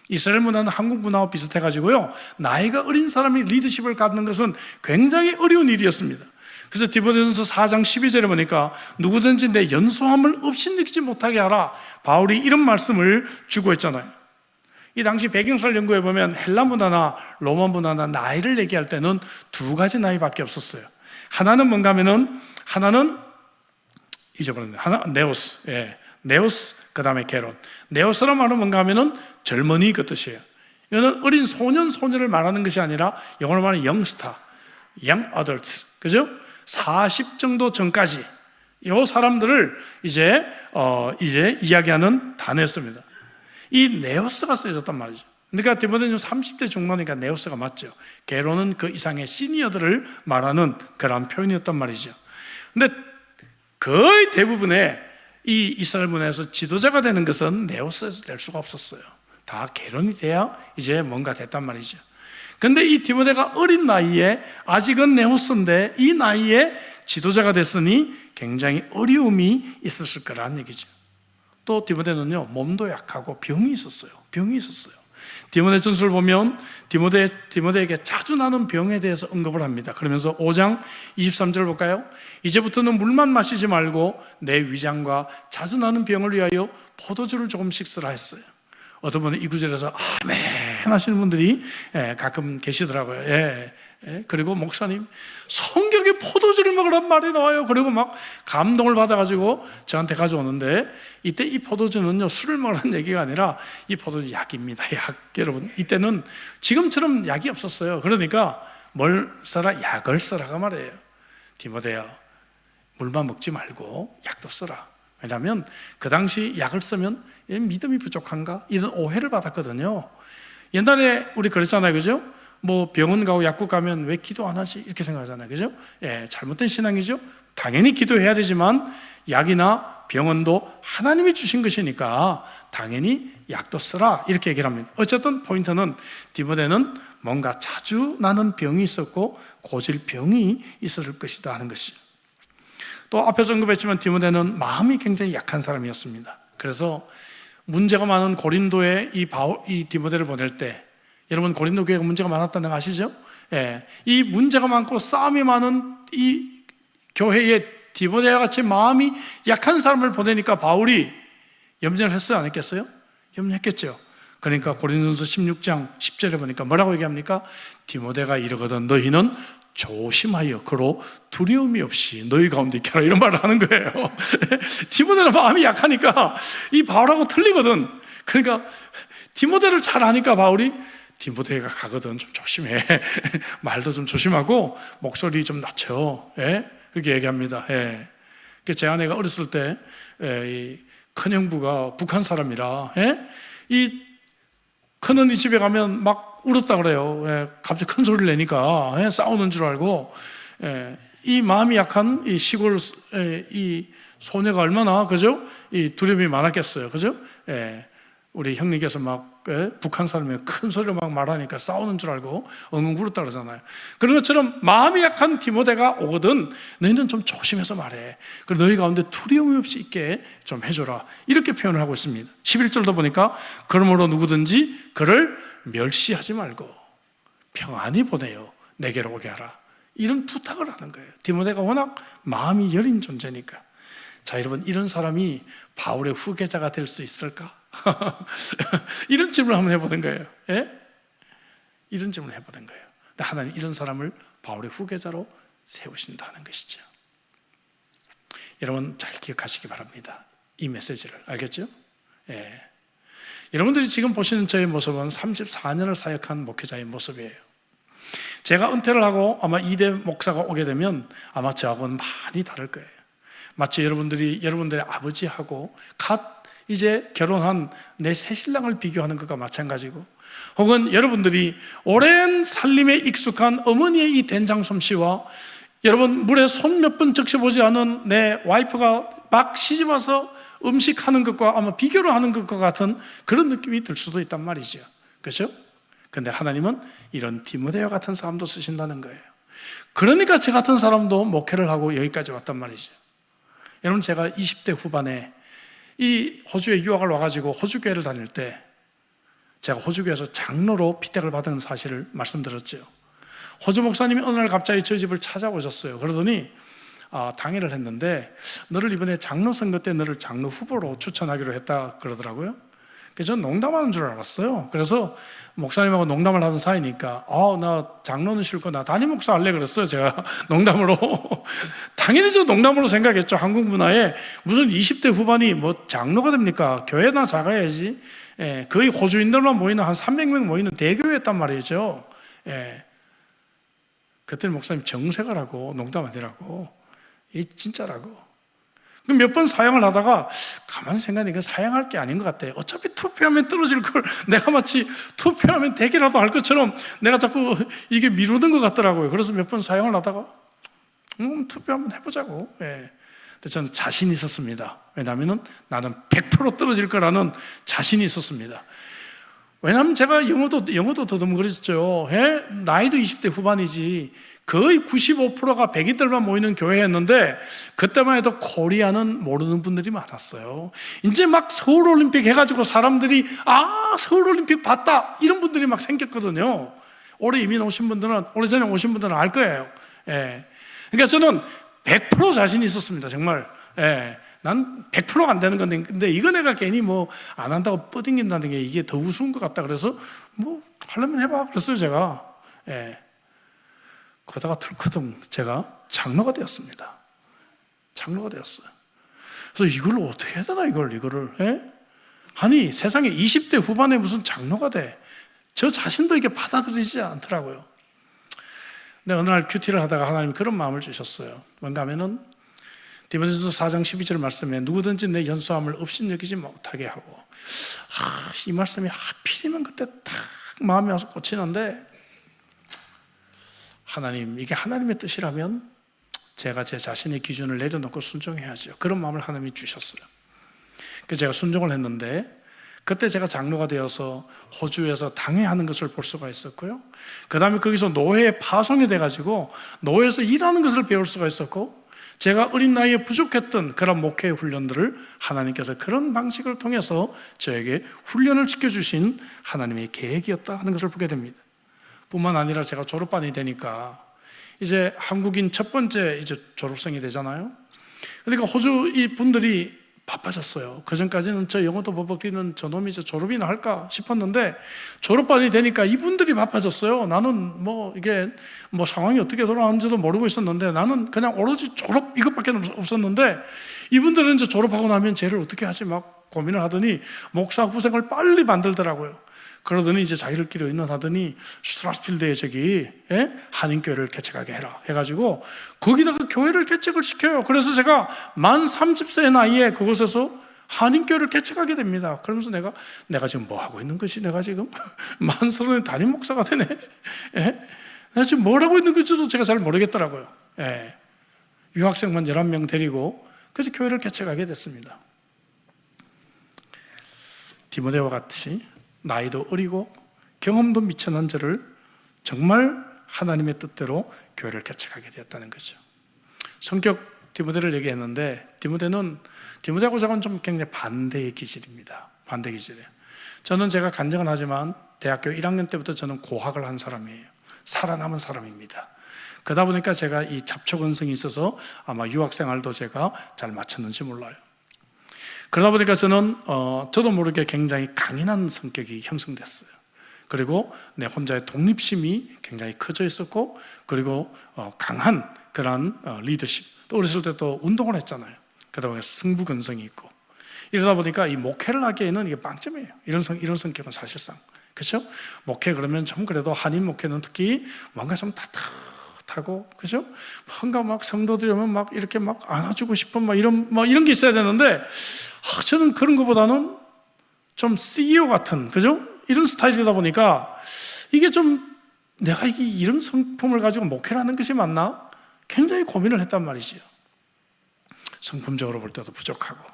이스라엘 문화는 한국 문화와 비슷해가지고요, 나이가 어린 사람이 리더십을 갖는 것은 굉장히 어려운 일이었습니다. 그래서 디모데전서 4장 12절에 보니까 누구든지 내 연소함을 없이 느끼지 못하게 하라, 바울이 이런 말씀을 주고 있잖아요. 이 당시 배경사를 연구해 보면 헬라 문화나 로마 문화나 나이를 얘기할 때는 두 가지 나이밖에 없었어요. 하나는 뭔가 하면은, 하나는 잊어버렸네. 하나 네오스, 예, 네오스, 그 다음에 게론. 네오스란 말은 뭔가 하면은 젊은이 그 뜻이에요. 이거는 어린 소년, 소녀를 말하는 것이 아니라 영어로 말하는 영스타, young adults, 그죠? 40 정도 전까지 이 사람들을 이제 이야기하는 단어였습니다. 이 네오스가 쓰여졌단 말이죠. 그러니까 디모데는 30대 중반이니까 네오스가 맞죠. 게로는 그 이상의 시니어들을 말하는 그런 표현이었단 말이죠. 근데 거의 대부분의 이 이스라엘 문화에서 지도자가 되는 것은 네오스에서 될 수가 없었어요. 다 게론이 돼야 이제 뭔가 됐단 말이죠. 근데 이 디모데가 어린 나이에, 아직은 네오스인데 이 나이에 지도자가 됐으니 굉장히 어려움이 있었을 거라는 얘기죠. 또 디모데는요, 몸도 약하고 병이 있었어요. 디모데 전서를 보면 디모데에게 자주 나는 병에 대해서 언급을 합니다. 그러면서 5장 23절을 볼까요? 이제부터는 물만 마시지 말고 내 위장과 자주 나는 병을 위하여 포도주를 조금씩 쓰라 했어요. 어떤 분은 이 구절에서 아멘 하시는 분들이 가끔 계시더라고요. 그리고 목사님, 성경에 포도주를 먹으란 말이 나와요. 그리고 막 감동을 받아가지고 저한테 가져오는데, 이때 이 포도주는요, 술을 먹으라는 얘기가 아니라 이 포도주 약입니다. 약. 여러분, 이때는 지금처럼 약이 없었어요. 그러니까 뭘 써라? 약을 쓰라가 말이에요. 디모데야, 물만 먹지 말고 약도 써라. 왜냐하면 그 당시 약을 쓰면 믿음이 부족한가? 이런 오해를 받았거든요. 옛날에 우리 그랬잖아요, 그죠? 뭐 병원 가고 약국 가면 왜 기도 안 하지? 이렇게 생각하잖아요, 그죠? 예, 잘못된 신앙이죠. 당연히 기도해야 되지만 약이나 병원도 하나님이 주신 것이니까 당연히 약도 쓰라, 이렇게 얘기를 합니다. 어쨌든 포인트는 디모데는 뭔가 자주 나는 병이 있었고 고질병이 있었을 것이다 하는 것이죠. 또 앞에서 언급했지만 디모데는 마음이 굉장히 약한 사람이었습니다. 그래서 문제가 많은 고린도에 이 디모데를 보낼 때, 여러분 고린도 교회가 문제가 많았다는 거 아시죠? 예, 이 문제가 많고 싸움이 많은 이 교회에 디모데와 같이 마음이 약한 사람을 보내니까 바울이 염려를 했어요, 안 했겠어요? 염려했겠죠. 그러니까 고린도전서 16장 10절에 보니까 뭐라고 얘기합니까? 디모데가 이르거든 너희는 조심하여 그로 두려움이 없이 너희 가운데 있게 하라, 이런 말을 하는 거예요. 디모데는 마음이 약하니까 이 바울하고 틀리거든. 그러니까 디모데를 잘 아니까 바울이 디모데가 가거든 좀 조심해. 말도 좀 조심하고 목소리 좀 낮춰. 예? 그렇게 얘기합니다. 예. 제 아내가 어렸을 때 이 큰형부가 북한 사람이라, 예? 이 큰언니 집에 가면 막 울었다 그래요. 예, 갑자기 큰 소리를 내니까, 예, 싸우는 줄 알고. 예, 이 마음이 약한 이 시골 이 소녀가 얼마나, 그죠? 이 두려움이 많았겠어요, 그죠? 예, 우리 형님께서 막 북한 사람이 큰 소리로 막 말하니까 싸우는 줄 알고 엉엉 울었다 그러잖아요. 그런 것처럼 마음이 약한 디모데가 오거든 너희는 좀 조심해서 말해. 그리고 너희 가운데 두려움이 없이 있게 좀 해줘라, 이렇게 표현을 하고 있습니다. 11절도 보니까 그러므로 누구든지 그를 멸시하지 말고 평안히 보내어 내게로 오게 하라, 이런 부탁을 하는 거예요. 디모데가 워낙 마음이 여린 존재니까. 자, 여러분, 이런 사람이 바울의 후계자가 될 수 있을까? 이런 질문을 한번 해보는 거예요. 예? 이런 질문을 해보는 거예요. 근데 하나님 이런 사람을 바울의 후계자로 세우신다는 것이죠. 여러분 잘 기억하시기 바랍니다. 이 메시지를. 알겠죠? 예. 여러분들이 지금 보시는 저의 모습은 34년을 사역한 목회자의 모습이에요. 제가 은퇴를 하고 아마 이대 목사가 오게 되면 아마 저하고는 많이 다를 거예요. 마치 여러분들의 아버지하고 갓 이제 결혼한 내 새신랑을 비교하는 것과 마찬가지고, 혹은 여러분들이 오랜 살림에 익숙한 어머니의 이 된장 솜씨와 여러분 물에 손 몇 번 적셔보지 않은 내 와이프가 막 시집와서 음식하는 것과 아마 비교를 하는 것과 같은 그런 느낌이 들 수도 있단 말이죠. 그렇죠? 근데 하나님은 이런 디모데와 같은 사람도 쓰신다는 거예요. 그러니까 저 같은 사람도 목회를 하고 여기까지 왔단 말이죠. 여러분, 제가 20대 후반에 이 호주에 유학을 와가지고 호주 교회를 다닐 때 제가 호주 교회에서 장로로 피택을 받은 사실을 말씀드렸죠. 호주 목사님이 어느 날 갑자기 저희 집을 찾아오셨어요. 그러더니 당회를 했는데 너를 이번에 장로 선거 때 너를 장로 후보로 추천하기로 했다 그러더라고요. 그래서 저는 농담하는 줄 알았어요. 그래서 목사님하고 농담을 하던 사이니까 나 장로는 싫고 나 담임 목사 할래 그랬어요. 제가 농담으로. 당연히 저 농담으로 생각했죠. 한국 문화에 무슨 20대 후반이 뭐 장로가 됩니까? 교회나 작아야지. 거의 호주인들만 모이는 한 300명 모이는 대교회였단 말이죠. 그때는 목사님 정색하라고 농담 아니라고, 이 진짜라고. 몇 번 사양을 하다가 가만히 생각하니까 사양할 게 아닌 것 같아. 어차피 투표하면 떨어질 걸 내가 마치 투표하면 되기라도 할 것처럼 내가 자꾸 이게 미루는 것 같더라고요. 그래서 몇 번 사양을 하다가 투표 한번 해보자고. 근데 저는 자신이 있었습니다. 왜냐하면 나는 100% 떨어질 거라는 자신이 있었습니다. 왜냐하면 제가 영어도 더듬거렸죠. 나이도 20대 후반이지. 거의 95%가 백인들만 모이는 교회였는데 그때만 해도 코리아는 모르는 분들이 많았어요. 이제 막 서울올림픽 해가지고 사람들이 서울올림픽 봤다 이런 분들이 막 생겼거든요. 올해 이민 오신 분들은, 오래전에 오신 분들은 알 거예요. 그러니까 저는 100% 자신이 있었습니다. 정말. 난 100%가 안 되는 건데, 근데 이거 내가 괜히 뭐 안 한다고 뻗ing긴다는 게 이게 더 우스운 것 같다. 그래서 뭐 하려면 해봐 그랬어요 제가. 그러다가 털커덩 제가 장로가 되었습니다. 장로가 되었어요. 그래서 이걸 어떻게 해야 되나 이거를. 아니 세상에 20대 후반에 무슨 장로가 돼. 저 자신도 이게 받아들이지 않더라고요. 근데 어느 날 큐티를 하다가 하나님이 그런 마음을 주셨어요. 뭔가 하면은 디모데전서 4장 12절 말씀에 누구든지 내 연소함을 업신여기지 못하게 하고, 이 말씀이 하필이면 그때 딱 마음에 와서 꽂히는데, 하나님, 이게 하나님의 뜻이라면 제가 제 자신의 기준을 내려놓고 순종해야죠. 그런 마음을 하나님이 주셨어요. 그래서 제가 순종을 했는데, 그때 제가 장로가 되어서 호주에서 당회하는 것을 볼 수가 있었고요. 그 다음에 거기서 노회에 파송이 돼가지고 노회에서 일하는 것을 배울 수가 있었고, 제가 어린 나이에 부족했던 그런 목회 훈련들을 하나님께서 그런 방식을 통해서 저에게 훈련을 시켜주신 하나님의 계획이었다 하는 것을 보게 됩니다. 뿐만 아니라 제가 졸업반이 되니까 이제 한국인 첫 번째 이제 졸업생이 되잖아요. 그러니까 호주 이 분들이 바빠졌어요. 그전까지는 저 영어도 버벅이는 저놈이 이제 졸업이나 할까 싶었는데 졸업반이 되니까 이분들이 바빠졌어요. 나는 뭐 이게 뭐 상황이 어떻게 돌아가는지도 모르고 있었는데 나는 그냥 오로지 졸업 이것밖에 없었는데 이분들은 이제 졸업하고 나면 쟤를 어떻게 하지 막 고민을 하더니 목사 후생을 빨리 만들더라고요. 그러더니 이제 자기들끼리 의논하더니 스트라스필드에 저기 한인교회를 개척하게 해라 해가지고 거기다가 교회를 개척을 시켜요. 그래서 제가 만 30세의 나이에 그곳에서 한인교회를 개척하게 됩니다. 그러면서 내가 지금 뭐 하고 있는 것이 내가 지금 만 30에 담임 목사가 되네. 내가 지금 뭘 하고 있는 건지도 제가 잘 모르겠더라고요. 유학생만 11명 데리고 그래서 교회를 개척하게 됐습니다. 디모데와 같이 나이도 어리고 경험도 미천한 저를 정말 하나님의 뜻대로 교회를 개척하게 되었다는 거죠. 성격 디모데를 얘기했는데 디모데하고 저는 좀 굉장히 반대의 기질입니다. 반대 기질이에요. 저는 제가 간증을 하지만 대학교 1학년 때부터 저는 고학을 한 사람이에요. 살아남은 사람입니다. 그러다 보니까 제가 이 잡초근성이 있어서 아마 유학생활도 제가 잘 마쳤는지 몰라요. 그러다 보니까 저는 저도 모르게 굉장히 강인한 성격이 형성됐어요. 그리고 내 혼자의 독립심이 굉장히 커져 있었고, 그리고 강한 그런 리더십. 또 어렸을 때 또 운동을 했잖아요. 그러다 보니까 승부근성이 있고, 이러다 보니까 이 목회를 하기에는 이게 빵점이에요. 이런 성격은 사실상. 그렇죠? 목회 그러면 좀 그래도 한인 목회는 특히 뭔가 좀 따뜻하고, 그죠? 뭔가 막 성도들이 오면 막 이렇게 막 안아주고 싶은 막 이런 게 있어야 되는데, 저는 그런 것보다는 좀 CEO 같은, 그죠? 이런 스타일이다 보니까 이게 좀 내가 이런 성품을 가지고 목회를 하는 것이 맞나? 굉장히 고민을 했단 말이지요. 성품적으로 볼 때도 부족하고.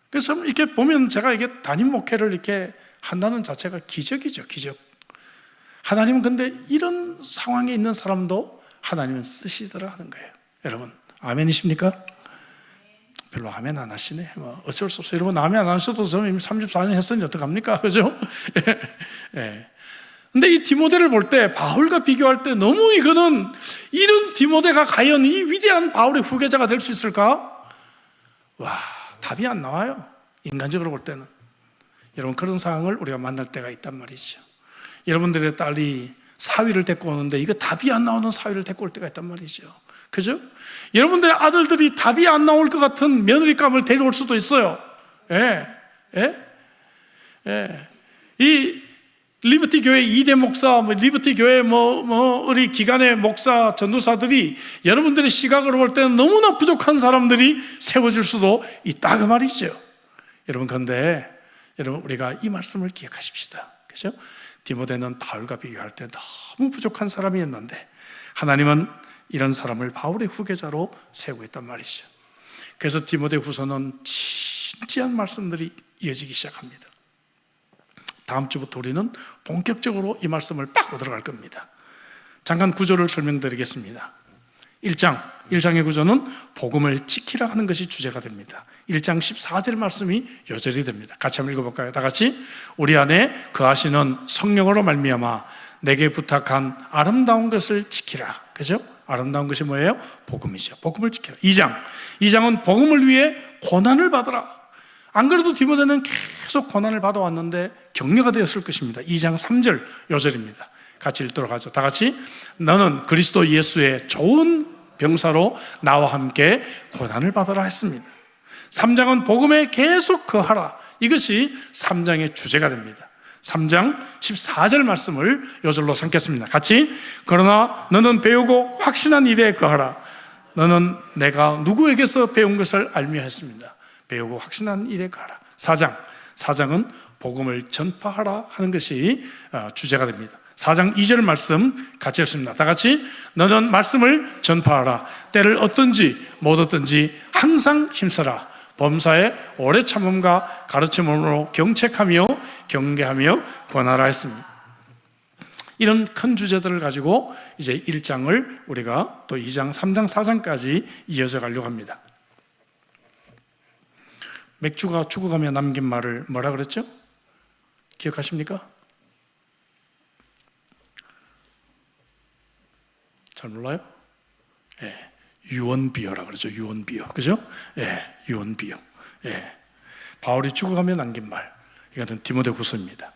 그래서 이렇게 보면 제가 이게 담임 목회를 이렇게 한다는 자체가 기적이죠, 기적. 하나님은 근데 이런 상황에 있는 사람도 하나님은 쓰시더라 하는 거예요. 여러분, 아멘이십니까? 별로 아멘 안 하시네. 어쩔 수 없어요. 여러분, 아멘 안 하셔도 저는 이미 34년 했으니 어떡합니까? 그죠? 예. 근데 이 디모데를 볼 때 바울과 비교할 때 너무 이거는 이런 디모데가 과연 이 위대한 바울의 후계자가 될 수 있을까? 와, 답이 안 나와요. 인간적으로 볼 때는. 여러분, 그런 상황을 우리가 만날 때가 있단 말이죠. 여러분들의 딸이 사위를 데리고 오는데 이거 답이 안 나오는 사위를 데리고 올 때가 있단 말이죠. 그죠? 여러분들의 아들들이 답이 안 나올 것 같은 며느리감을 데려올 수도 있어요. 예. 예? 예. 이 리버티 교회 2대 목사, 리버티 교회 우리 기간의 목사, 전도사들이 여러분들의 시각으로 볼 때는 너무나 부족한 사람들이 세워질 수도 있다 그 말이죠. 여러분, 그런데 여러분, 우리가 이 말씀을 기억하십시다. 그죠? 디모데는 바울과 비교할 때 너무 부족한 사람이었는데 하나님은 이런 사람을 바울의 후계자로 세우고 있단 말이죠. 그래서 디모데 후서는 진지한 말씀들이 이어지기 시작합니다. 다음 주부터 우리는 본격적으로 이 말씀을 빡고 들어갈 겁니다. 잠깐 구조를 설명드리겠습니다. 1장의 구조는 복음을 지키라 하는 것이 주제가 됩니다. 1장 14절 말씀이 요절이 됩니다. 같이 한번 읽어볼까요? 다 같이. 우리 안에 거하시는 성령으로 말미암아 내게 부탁한 아름다운 것을 지키라. 그죠? 아름다운 것이 뭐예요? 복음이죠. 복음을 지키라. 2장은 복음을 위해 고난을 받으라. 안 그래도 디모데는 계속 고난을 받아왔는데 격려가 되었을 것입니다. 2장 3절 요절입니다. 같이 읽도록 하죠. 다 같이. 너는 그리스도 예수의 좋은 병사로 나와 함께 고난을 받으라 했습니다. 3장은 복음에 계속 거하라. 이것이 3장의 주제가 됩니다. 3장 14절 말씀을 요절로 삼겠습니다. 같이. 그러나 너는 배우고 확신한 일에 거하라. 너는 내가 누구에게서 배운 것을 알며 했습니다. 배우고 확신한 일에 거하라. 4장은 복음을 전파하라 하는 것이 주제가 됩니다. 4장 2절 말씀 같이 읽습니다. 다 같이. 너는 말씀을 전파하라. 때를 얻든지 못 얻든지 항상 힘써라. 범사에 오래 참음과 가르침으로 경책하며 경계하며 권하라 했습니다. 이런 큰 주제들을 가지고 이제 1장을 우리가 또 2장, 3장, 4장까지 이어져 가려고 합니다. 맥주가 죽어가며 남긴 말을 뭐라 그랬죠? 기억하십니까? 잘 몰라요? 예, 유언비어라 그러죠. 유언비어, 그죠? 예, 유언비어. 예, 바울이 죽어가며 남긴 말. 이것은 디모데후서입니다.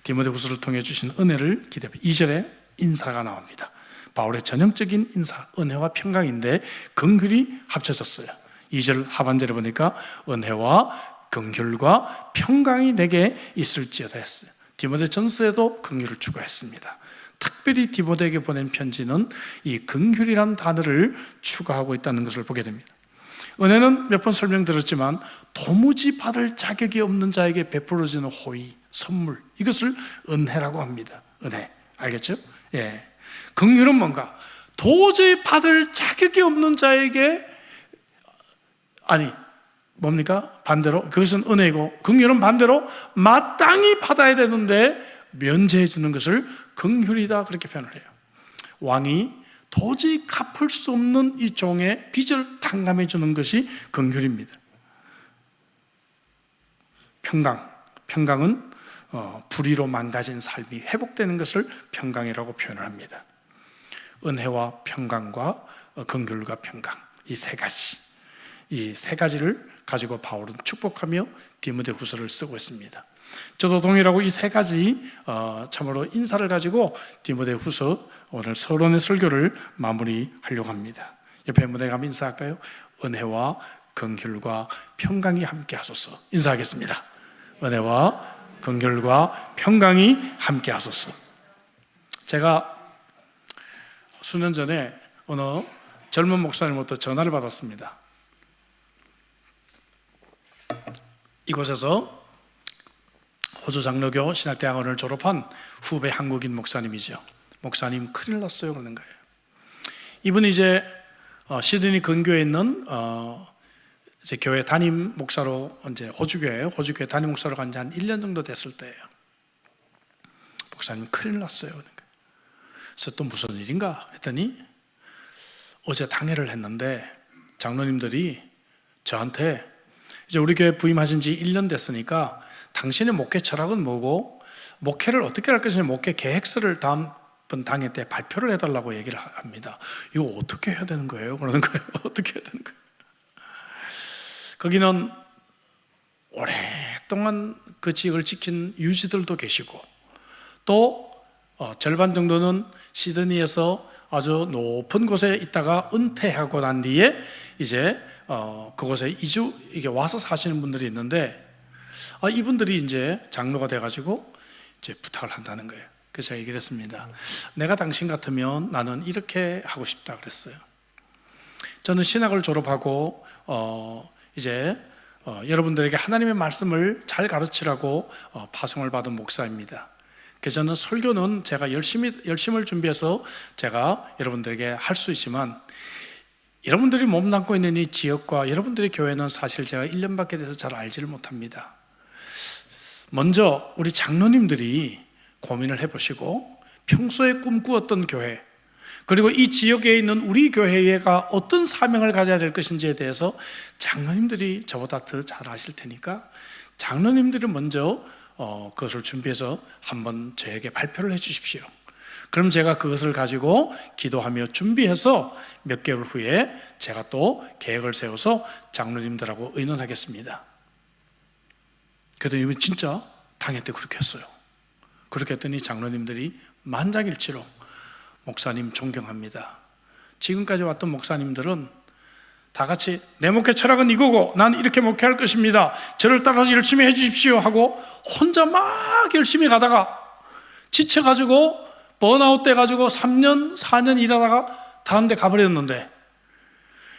디모데후서를 통해 주신 은혜를 기대합니다. 2절에 인사가 나옵니다. 바울의 전형적인 인사, 은혜와 평강인데 긍휼이 합쳐졌어요. 2절 하반절에 보니까 은혜와 긍휼과 평강이 내게 있을지어다 했어요. 디모데 전서에도 긍휼을 추가했습니다. 특별히 디모데에게 보낸 편지는 이 긍휼이란 단어를 추가하고 있다는 것을 보게 됩니다. 은혜는 몇 번 설명드렸지만 도무지 받을 자격이 없는 자에게 베풀어지는 호의, 선물, 이것을 은혜라고 합니다. 은혜, 알겠죠? 예. 긍휼은 뭔가 도저히 받을 자격이 없는 자에게, 아니 뭡니까? 반대로 그것은 은혜이고, 긍휼은 반대로 마땅히 받아야 되는데 면제해 주는 것을 긍휼이다 그렇게 표현을 해요. 왕이 도저히 갚을 수 없는 이 종의 빚을 탕감해 주는 것이 긍휼입니다. 평강은 불의로 망가진 삶이 회복되는 것을 평강이라고 표현을 합니다. 은혜와 평강과 긍휼과 평강, 이 세 가지를 가지고 바울은 축복하며 디모데후서를 쓰고 있습니다. 저도 동일하고 이 세 가지 참으로 인사를 가지고 디모데후서 오늘 서론의 설교를 마무리하려고 합니다. 옆에 무대 가면 인사할까요? 은혜와 긍휼과 평강이 함께 하소서. 인사하겠습니다. 은혜와 긍휼과 평강이 함께 하소서. 제가 수년 전에 어느 젊은 목사님으로부터 전화를 받았습니다. 이곳에서 호주 장로교 신학대학원을 졸업한 후배 한국인 목사님이죠. 목사님 큰일 났어요 그러는 거예요. 이분이 이제 시드니 근교에 있는 이제 교회 담임 목사로, 이제 호주교회 담임 목사로 간 지 한 1년 정도 됐을 때예요. 목사님 큰일 났어요 그러는 거예요. 그래서 또 무슨 일인가 했더니 어제 당회를 했는데 장로님들이 저한테 이제 우리 교회 부임하신 지 1년 됐으니까 당신의 목회 철학은 뭐고 목회를 어떻게 할 것인지 목회 계획서를 다음번 당회 때 발표를 해달라고 얘기를 합니다. 이거 어떻게 해야 되는 거예요? 그러는 거예요. 어떻게 해야 되는 거예요? 거기는 오랫동안 그 지역을 지킨 유지들도 계시고 또 절반 정도는 시드니에서 아주 높은 곳에 있다가 은퇴하고 난 뒤에 이제 그곳에 이게 와서 사시는 분들이 있는데 이분들이 이제 장로가 돼가지고 이제 부탁을 한다는 거예요. 그래서 제가 얘기를 했습니다. 내가 당신 같으면 나는 이렇게 하고 싶다 그랬어요. 저는 신학을 졸업하고 이제 여러분들에게 하나님의 말씀을 잘 가르치라고 파송을 받은 목사입니다. 그래서 저는 설교는 제가 열심을 준비해서 제가 여러분들에게 할 수 있지만 여러분들이 몸담고 있는 이 지역과 여러분들의 교회는 사실 제가 1년밖에 돼서 잘 알지를 못합니다. 먼저 우리 장로님들이 고민을 해보시고 평소에 꿈꾸었던 교회, 그리고 이 지역에 있는 우리 교회가 어떤 사명을 가져야 될 것인지에 대해서 장로님들이 저보다 더 잘 아실 테니까 장로님들이 먼저 그것을 준비해서 한번 저에게 발표를 해 주십시오. 그럼 제가 그것을 가지고 기도하며 준비해서 몇 개월 후에 제가 또 계획을 세워서 장로님들하고 의논하겠습니다. 그랬더니 진짜 당회 때 그렇게 했어요. 그렇게 했더니 장로님들이 만장일치로 목사님 존경합니다. 지금까지 왔던 목사님들은 다 같이 내 목회 철학은 이거고 난 이렇게 목회할 것입니다. 저를 따라서 열심히 해 주십시오 하고 혼자 막 열심히 가다가 지쳐가지고 번아웃 돼가지고 3년 4년 일하다가 다른 데 가버렸는데,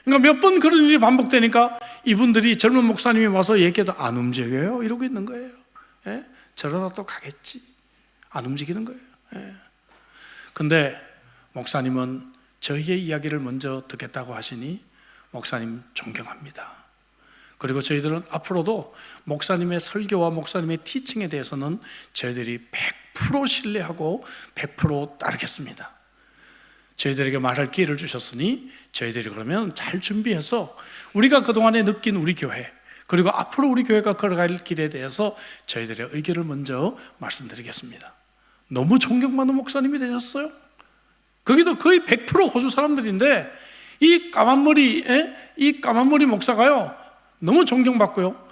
그러니까 몇 번 그런 일이 반복되니까 이분들이 젊은 목사님이 와서 얘기해도 안 움직여요 이러고 있는 거예요. 예? 저러다 또 가겠지. 안 움직이는 거예요. 예. 근데 목사님은 저희의 이야기를 먼저 듣겠다고 하시니 목사님 존경합니다. 그리고 저희들은 앞으로도 목사님의 설교와 목사님의 티칭에 대해서는 저희들이 100% 신뢰하고 100% 따르겠습니다. 저희들에게 말할 기회를 주셨으니 저희들이 그러면 잘 준비해서 우리가 그동안에 느낀 우리 교회, 그리고 앞으로 우리 교회가 걸어갈 길에 대해서 저희들의 의견을 먼저 말씀드리겠습니다. 너무 존경받는 목사님이 되셨어요. 거기도 거의 100% 호주 사람들인데 이 까만 머리 목사가요 너무 존경받고요.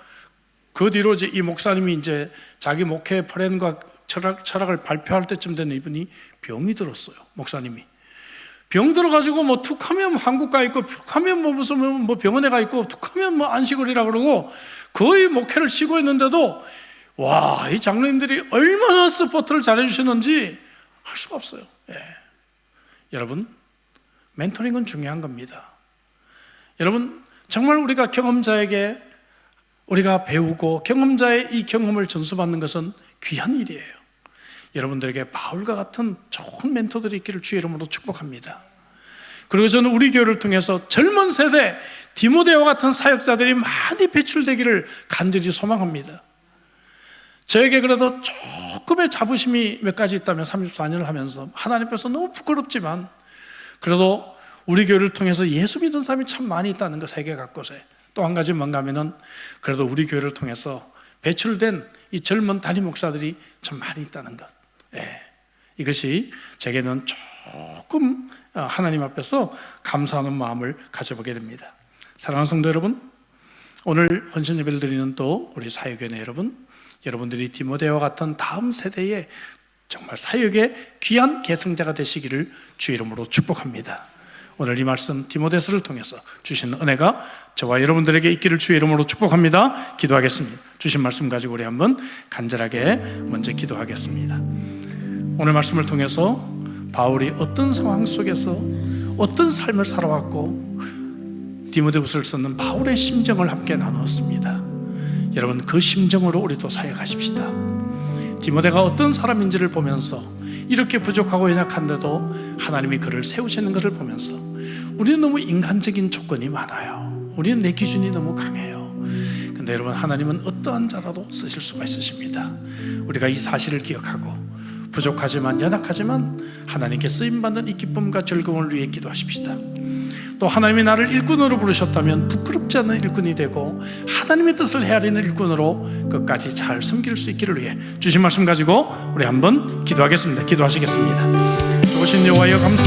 그 뒤로 이제 이 목사님이 이제 자기 목회 플랜과 철학을 발표할 때쯤 되는 이분이 병이 들었어요. 목사님이 병 들어가지고 뭐 툭하면 한국 가 있고 툭하면 뭐 무슨 뭐 병원에 가 있고 툭하면 뭐 안식을이라 그러고 거의 목회를 쉬고 있는데도 와, 이 장로님들이 얼마나 서포트를 잘해 주셨는지 할 수가 없어요. 예. 여러분, 멘토링은 중요한 겁니다. 여러분, 정말 우리가 경험자에게 우리가 배우고 경험자의 이 경험을 전수받는 것은 귀한 일이에요. 여러분들에게 바울과 같은 좋은 멘토들이 있기를 주의 이름으로 축복합니다. 그리고 저는 우리 교회를 통해서 젊은 세대 디모데와 같은 사역자들이 많이 배출되기를 간절히 소망합니다. 저에게 그래도 조금의 자부심이 몇 가지 있다면 34년을 하면서 하나님 앞에서 너무 부끄럽지만 그래도 우리 교회를 통해서 예수 믿는 사람이 참 많이 있다는 거, 세계 곳곳에. 또 한 가지 뭔가 하면은 그래도 우리 교회를 통해서 배출된 이 젊은 담임 목사들이 참 많이 있다는 것. 예. 이것이 제게는 조금 하나님 앞에서 감사하는 마음을 가져보게 됩니다. 사랑하는 성도 여러분, 오늘 헌신 예배를 드리는 또 우리 사역위원회 여러분, 여러분들이 디모데와 같은 다음 세대의 정말 사역의 귀한 계승자가 되시기를 주 이름으로 축복합니다. 오늘 이 말씀 디모데서를 통해서 주신 은혜가 저와 여러분들에게 있기를 주의 이름으로 축복합니다. 기도하겠습니다. 주신 말씀 가지고 우리 한번 간절하게 먼저 기도하겠습니다. 오늘 말씀을 통해서 바울이 어떤 상황 속에서 어떤 삶을 살아왔고 디모데후서를 쓰는 바울의 심정을 함께 나누었습니다. 여러분, 그 심정으로 우리도 사역하십시다. 디모데가 어떤 사람인지를 보면서 이렇게 부족하고 연약한데도 하나님이 그를 세우시는 것을 보면서 우리는 너무 인간적인 조건이 많아요. 우리는 내 기준이 너무 강해요. 근데 여러분, 하나님은 어떠한 자라도 쓰실 수가 있으십니다. 우리가 이 사실을 기억하고 부족하지만 연약하지만 하나님께 쓰임받는 이 기쁨과 즐거움을 위해 기도하십시다. 또 하나님이 나를 일꾼으로 부르셨다면 부끄럽지 않은 일꾼이 되고 하나님의 뜻을 헤아리는 일꾼으로 끝까지 잘 섬길 수 있기를 위해 주신 말씀 가지고 우리 한번 기도하겠습니다. 기도하시겠습니다. 좋으신 여호와여 감사